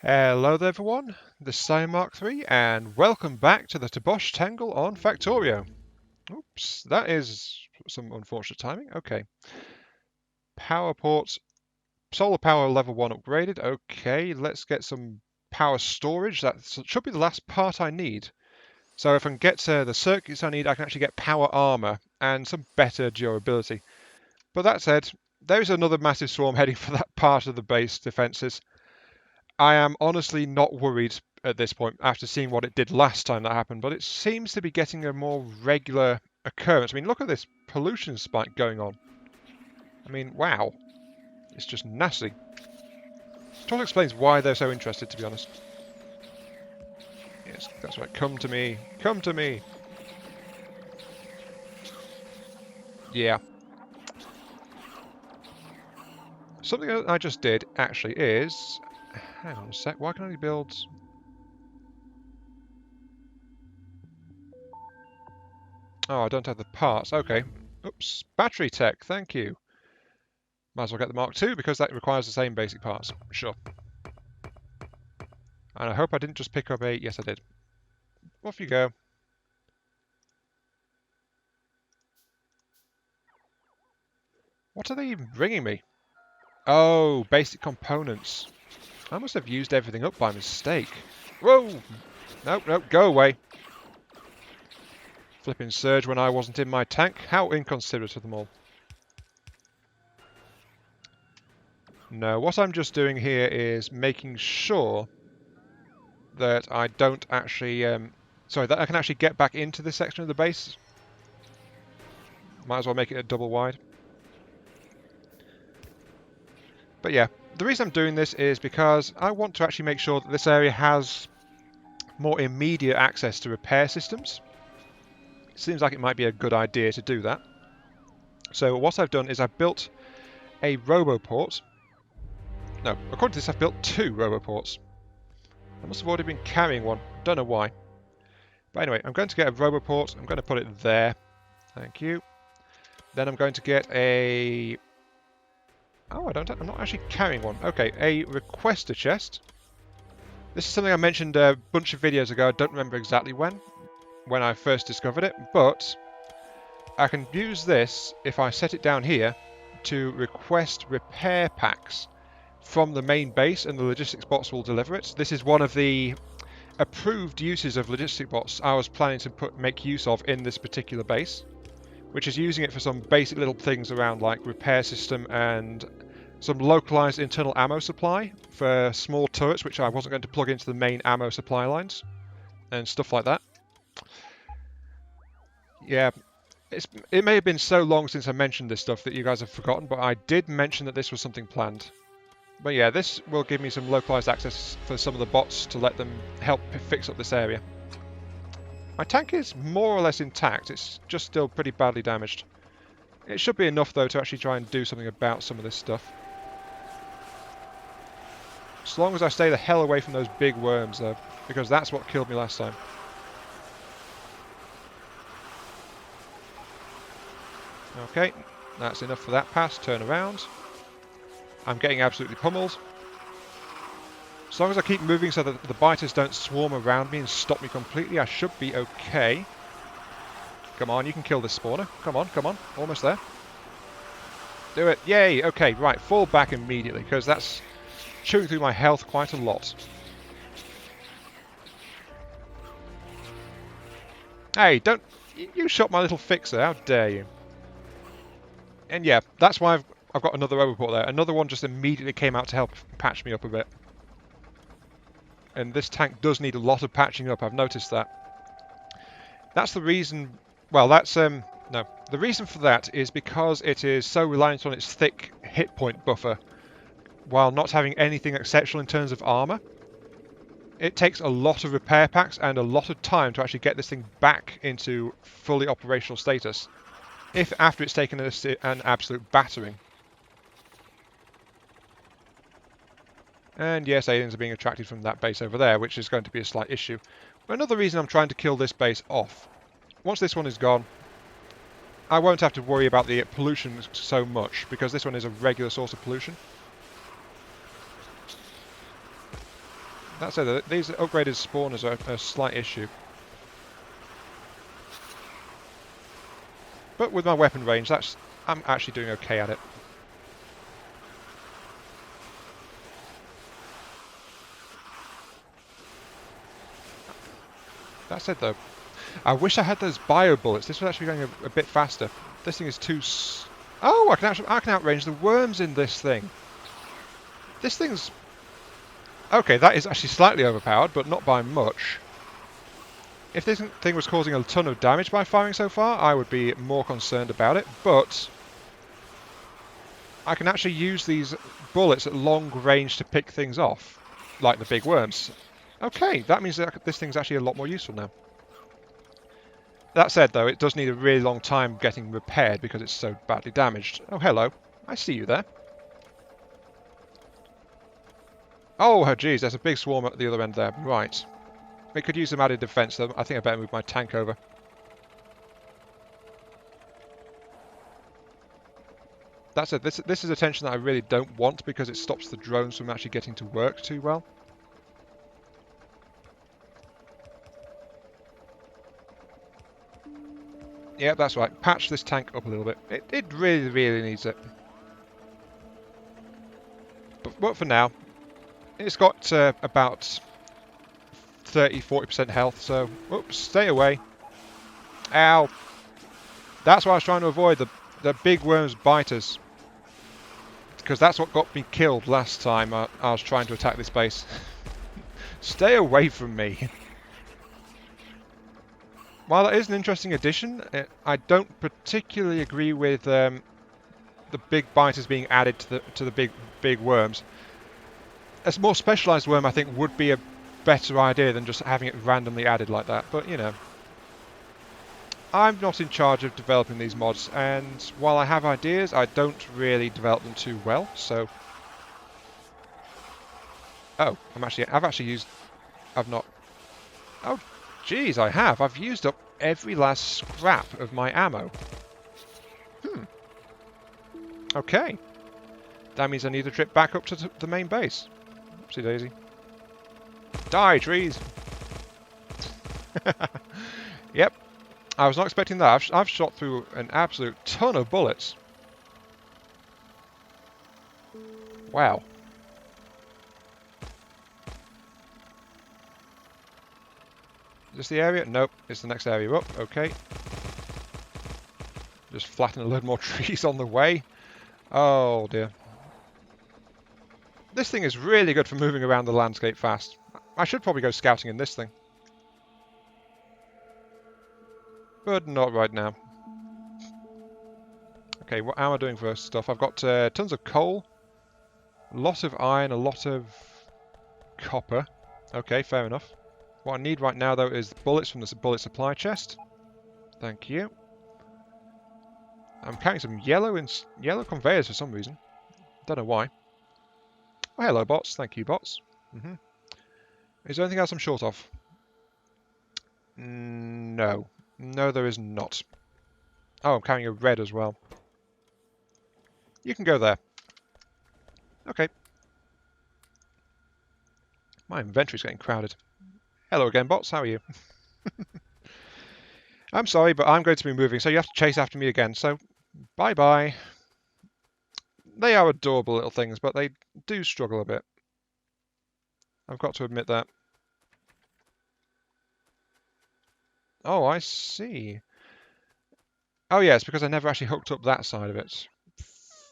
Hello there everyone, this is Simon Mark III and welcome back to the Tobosh Tangle on Factorio. Oops, that is some unfortunate timing. Okay. Power ports, solar power level 1 upgraded. Okay, let's get some power storage. That should be the last part I need. So if I can get the circuits I need, I can actually get power armor and some better durability. But that said, there's another massive swarm heading for that part of the base defenses. I am honestly not worried at this point after seeing what it did last time that happened, but it seems to be getting a more regular occurrence. I mean, look at this pollution spike going on. I mean, wow. It's just nasty. Totally explains why they're so interested, to be honest. Yes, that's right. Come to me. Come to me. Yeah. Something that I just did, actually, is... Hang on a sec. Why can I only build... Oh, I don't have the parts. Okay. Oops. Battery tech. Thank you. Might as well get the Mark II because that requires the same basic parts. Sure. And I hope I didn't just pick up a... Yes, I did. Off you go. What are they even bringing me? Oh, basic components. I must have used everything up by mistake. Whoa! Nope, nope, go away. Flipping surge when I wasn't in my tank. How inconsiderate of them all. No, what I'm just doing here is making sure that I don't actually... sorry, that I can actually get back into this section of the base. Might as well make it a double wide. But yeah, the reason I'm doing this is because I want to actually make sure that this area has more immediate access to repair systems. It seems like it might be a good idea to do that. So what I've done is I've built a roboport. No, according to this I've built 2 roboports. I must have already been carrying one, don't know why. But anyway, I'm going to get a roboport, I'm going to put it there. Thank you. Then I'm going to get a... Oh, I'm not actually carrying one. Okay, a requester chest. This is something I mentioned a bunch of videos ago. I don't remember exactly when I first discovered it, but I can use this if I set it down here to request repair packs from the main base, and the logistics bots will deliver it. This is one of the approved uses of logistic bots I was planning to make use of in this particular base, which is using it for some basic little things around like repair system and some localized internal ammo supply for small turrets, which I wasn't going to plug into the main ammo supply lines and stuff like that. Yeah, it may have been so long since I mentioned this stuff that you guys have forgotten, but I did mention that this was something planned. But yeah, this will give me some localized access for some of the bots to let them help fix up this area. My tank is more or less intact, it's just still pretty badly damaged. It should be enough though to actually try and do something about some of this stuff. As long as I stay the hell away from those big worms though, because that's what killed me last time. Okay, that's enough for that pass, turn around. I'm getting absolutely pummeled. As long as I keep moving so that the biters don't swarm around me and stop me completely, I should be okay. Come on, you can kill this spawner. Come on, come on. Almost there. Do it. Yay! Okay, right. Fall back immediately, because that's chewing through my health quite a lot. Hey, don't... You shot my little fixer. How dare you? And yeah, that's why I've got another overport there. Another one just immediately came out to help patch me up a bit. And this tank does need a lot of patching up, I've noticed that. That's the reason... Well, that's... No. The reason for that is because it is so reliant on its thick hit point buffer, while not having anything exceptional in terms of armor. It takes a lot of repair packs and a lot of time to actually get this thing back into fully operational status, if after it's taken an absolute battering. And yes, aliens are being attracted from that base over there, which is going to be a slight issue. But another reason I'm trying to kill this base off. Once this one is gone, I won't have to worry about the pollution so much, because this one is a regular source of pollution. That said, these upgraded spawners are a slight issue. But with my weapon range, I'm actually doing okay at it. That said though, I wish I had those bio bullets. This was actually going a bit faster. This thing is too... Oh, I can outrange the worms in this thing. This thing's... Okay, that is actually slightly overpowered, but not by much. If this thing was causing a ton of damage by firing so far, I would be more concerned about it, but I can actually use these bullets at long range to pick things off, like the big worms. Okay, that means that this thing's actually a lot more useful now. That said, though, it does need a really long time getting repaired because it's so badly damaged. Oh, hello. I see you there. Oh, geez, there's a big swarm at the other end there. Right. It could use some added defense, though. I think I better move my tank over. That said, this is attention that I really don't want because it stops the drones from actually getting to work too well. Yeah, that's right. Patch this tank up a little bit. It really, really needs it. But for now, it's got about 30-40% health, so... Oops, stay away. Ow. That's what I was trying to avoid, the big worms biters. Because that's what got me killed last time I was trying to attack this base. Stay away from me. While that is an interesting addition, I don't particularly agree with the big biters being added to the big worms. A more specialised worm, I think, would be a better idea than just having it randomly added like that. But you know, I'm not in charge of developing these mods, and while I have ideas, I don't really develop them too well. So, oh, I've not. Oh. Geez, I have. I've used up every last scrap of my ammo. Okay. That means I need a trip back up to the main base. Oopsie daisy. Die, trees! Yep. I was not expecting that. I've shot through an absolute ton of bullets. Wow. Is this the area? Nope, it's the next area up. Okay. Just flatten a load more trees on the way. Oh dear. This thing is really good for moving around the landscape fast. I should probably go scouting in this thing. But not right now. Okay, what am I doing for stuff? I've got tons of coal, a lot of iron, a lot of copper. Okay, fair enough. What I need right now, though, is bullets from the bullet supply chest. Thank you. I'm carrying some yellow conveyors for some reason. Don't know why. Oh, hello, bots. Thank you, bots. Is there anything else I'm short of? No. No, there is not. Oh, I'm carrying a red as well. You can go there. Okay. My inventory's getting crowded. Hello again, bots. How are you? I'm sorry, but I'm going to be moving, so you have to chase after me again. So, bye-bye. They are adorable little things, but they do struggle a bit. I've got to admit that. Oh, I see. Oh, yes, because I never actually hooked up that side of it.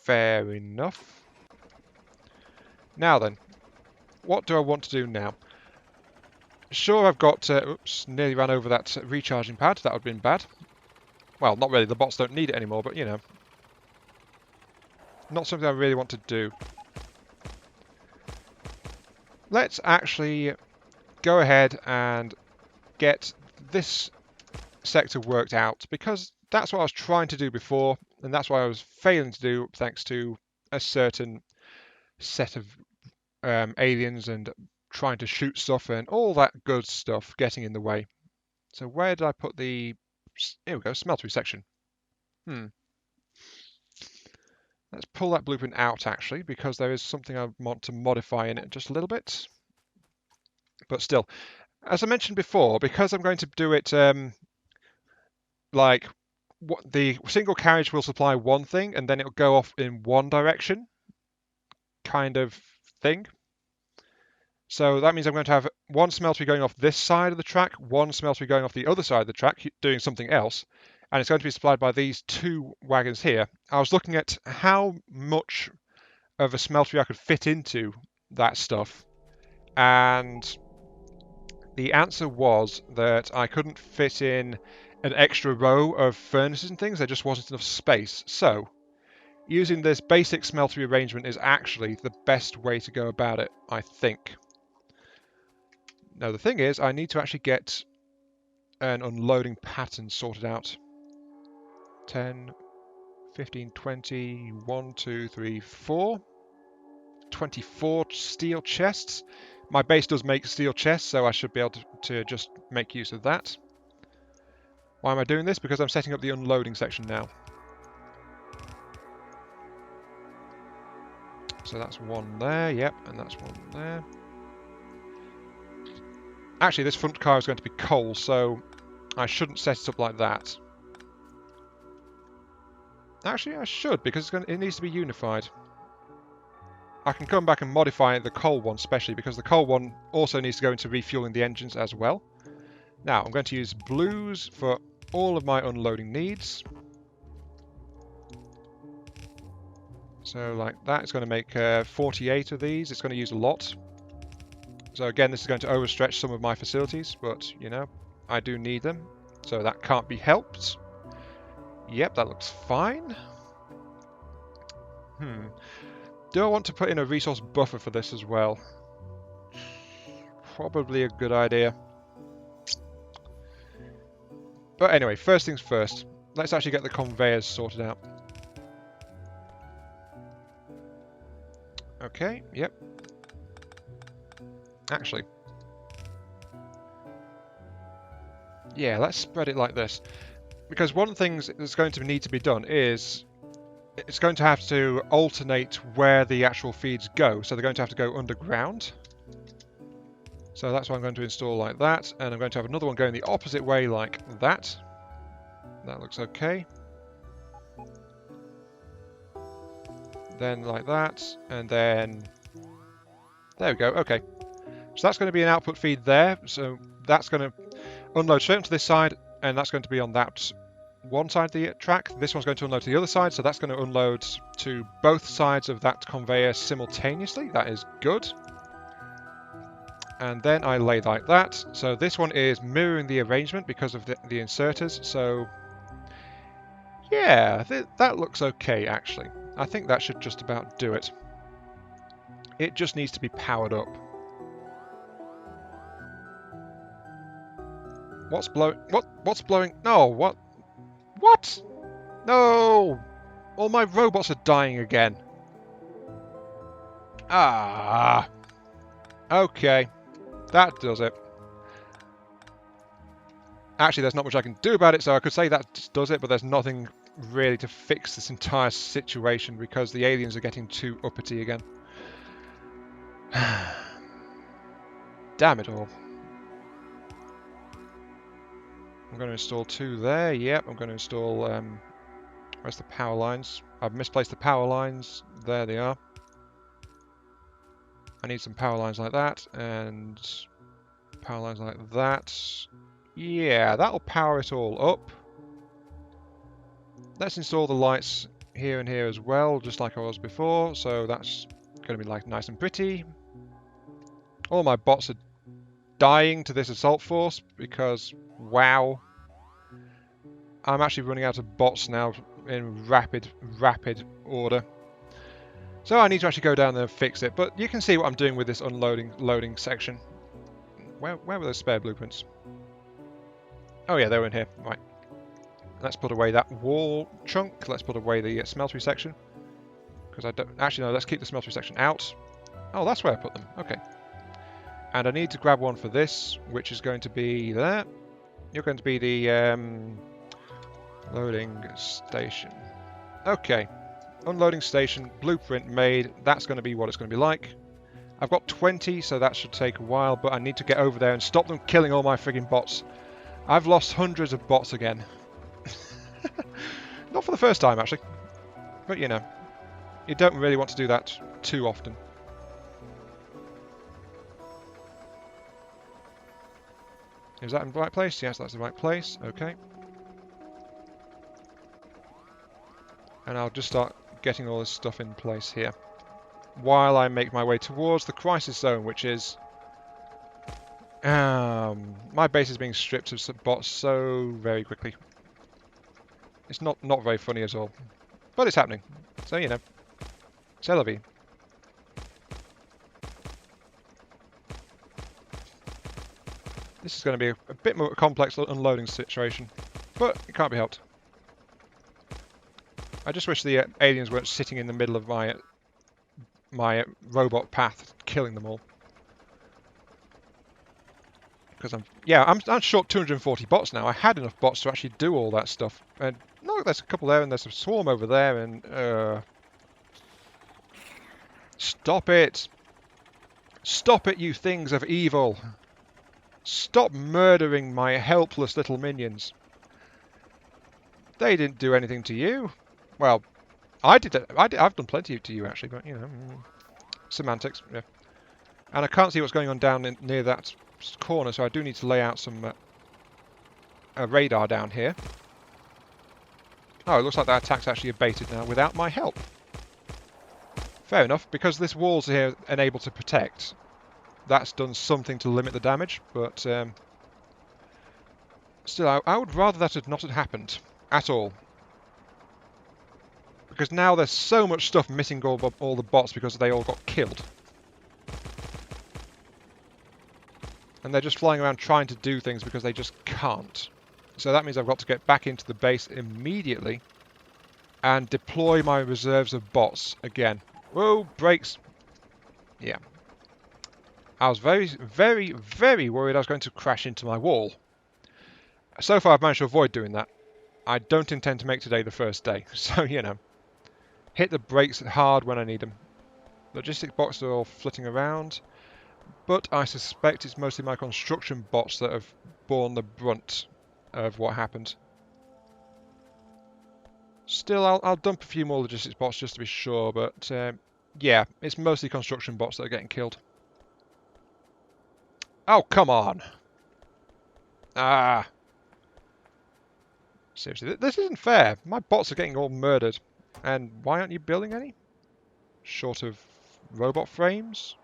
Fair enough. Now then, what do I want to do now? Sure, I've got... oops, nearly ran over that recharging pad. That would have been bad. Well, not really. The bots don't need it anymore, but, you know. Not something I really want to do. Let's actually go ahead and get this sector worked out, because that's what I was trying to do before, and that's what I was failing to do thanks to a certain set of aliens and trying to shoot stuff and all that good stuff getting in the way. So where did I put the... Here we go, smeltery section. Let's pull that blueprint out, actually, because there is something I want to modify in it just a little bit. But still, as I mentioned before, because I'm going to do it like the single carriage will supply one thing and then it'll go off in one direction kind of thing. So that means I'm going to have one smeltery going off this side of the track, one smeltery going off the other side of the track, doing something else. And it's going to be supplied by these two wagons here. I was looking at how much of a smeltery I could fit into that stuff. And the answer was that I couldn't fit in an extra row of furnaces and things. There just wasn't enough space. So using this basic smeltery arrangement is actually the best way to go about it, I think. Now, the thing is, I need to actually get an unloading pattern sorted out. 10, 15, 20, 1, 2, 3, 4. 24 steel chests. My base does make steel chests, so I should be able to just make use of that. Why am I doing this? Because I'm setting up the unloading section now. So that's one there, yep, and that's one there. Actually, this front car is going to be coal, so I shouldn't set it up like that. Actually, I should, because it needs to be unified. I can come back and modify the coal one specially, because the coal one also needs to go into refueling the engines as well. Now, I'm going to use blues for all of my unloading needs. So like that, it's going to make 48 of these. It's going to use a lot. So again, this is going to overstretch some of my facilities, but, you know, I do need them. So that can't be helped. Yep, that looks fine. Do I want to put in a resource buffer for this as well? Probably a good idea. But anyway, first things first. Let's actually get the conveyors sorted out. Okay, yep. Actually, yeah, let's spread it like this. Because one of the things that's going to need to be done is it's going to have to alternate where the actual feeds go. So they're going to have to go underground. So that's what I'm going to install like that. And I'm going to have another one going the opposite way like that. That looks okay. Then like that. And then... there we go, okay. So that's going to be an output feed there. So that's going to unload straight onto this side, and that's going to be on that one side of the track. This one's going to unload to the other side, so that's going to unload to both sides of that conveyor simultaneously. That is good. And then I lay like that. So this one is mirroring the arrangement because of the inserters. So yeah, that looks okay actually. I think that should just about do it. It just needs to be powered up. What's blowing? What's blowing? No, what? What? No! All my robots are dying again. Ah. Okay. That does it. Actually, there's not much I can do about it, so I could say that does it, but there's nothing really to fix this entire situation because the aliens are getting too uppity again. Damn it all. I'm going to install 2 there. Yep, I'm going to install... where's the power lines? I've misplaced the power lines. There they are. I need some power lines like that, and power lines like that. Yeah, that'll power it all up. Let's install the lights here and here as well, just like I was before. So that's going to be like nice and pretty. All my bots are dying to this assault force because, wow. I'm actually running out of bots now in rapid order. So I need to actually go down there and fix it. But you can see what I'm doing with this loading section. Where were those spare blueprints? Oh yeah, they were in here. Right. Let's put away that wall chunk. Let's put away the smeltery section. Because I don't... actually, no, let's keep the smeltery section out. Oh, that's where I put them. Okay. And I need to grab one for this, which is going to be there. You're going to be the loading station. Okay. Unloading station, blueprint made. That's going to be what it's going to be like. I've got 20, so that should take a while, but I need to get over there and stop them killing all my frigging bots. I've lost hundreds of bots again. Not for the first time, actually. But, you know, you don't really want to do that too often. Is that in the right place? Yes, that's the right place. Okay. And I'll just start getting all this stuff in place here while I make my way towards the crisis zone, which is... my base is being stripped of bots so very quickly. It's not very funny at all. But it's happening. So, you know. C'est la vie. This is going to be a bit more complex unloading situation. But it can't be helped. I just wish the aliens weren't sitting in the middle of my robot path, killing them all. Because I'm short 240 bots now. I had enough bots to actually do all that stuff. And no, there's a couple there, and there's a swarm over there, and stop it! Stop it, you things of evil! Stop murdering my helpless little minions. They didn't do anything to you. Well, I did. I've done plenty to you actually, but you know, semantics. Yeah. And I can't see what's going on down near that corner, so I do need to lay out some radar down here. Oh, it looks like that attack's actually abated now without my help. Fair enough, because this wall's here unable to protect. That's done something to limit the damage, but still, I would rather that had not happened at all. Because now there's so much stuff missing all the bots because they all got killed. And they're just flying around trying to do things because they just can't. So that means I've got to get back into the base immediately and deploy my reserves of bots again. Whoa, brakes. Yeah. I was very, very, very worried I was going to crash into my wall. So far I've managed to avoid doing that. I don't intend to make today the first day, so you know. Hit the brakes hard when I need them. Logistic bots are all flitting around, but I suspect it's mostly my construction bots that have borne the brunt of what happened. Still, I'll dump a few more logistics bots just to be sure, but yeah, it's mostly construction bots that are getting killed. Oh, come on! Ah! Seriously, this isn't fair. My bots are getting all murdered. And why aren't you building any? Short of robot frames?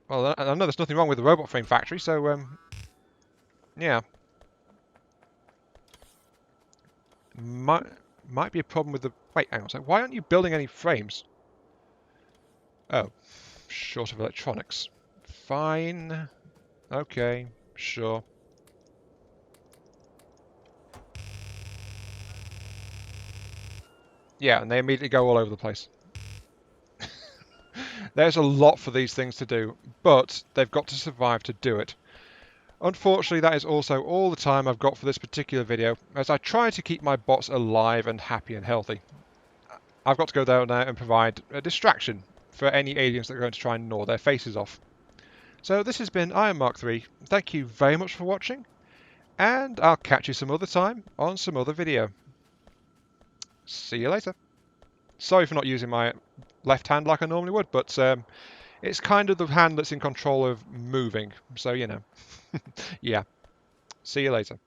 Well, I know there's nothing wrong with the robot frame factory, so, yeah. Might be a problem with the... Wait, hang on a sec. Why aren't you building any frames? Oh, short of electronics. Fine. Okay, sure. Yeah, and they immediately go all over the place. There's a lot for these things to do, but they've got to survive to do it. Unfortunately, that is also all the time I've got for this particular video, as I try to keep my bots alive and happy and healthy. I've got to go down there and provide a distraction for any aliens that are going to try and gnaw their faces off. So this has been Iron Mark III. Thank you very much for watching, and I'll catch you some other time on some other video. See you later. Sorry for not using my left hand like I normally would, but it's kind of the hand that's in control of moving, so you know. Yeah. See you later.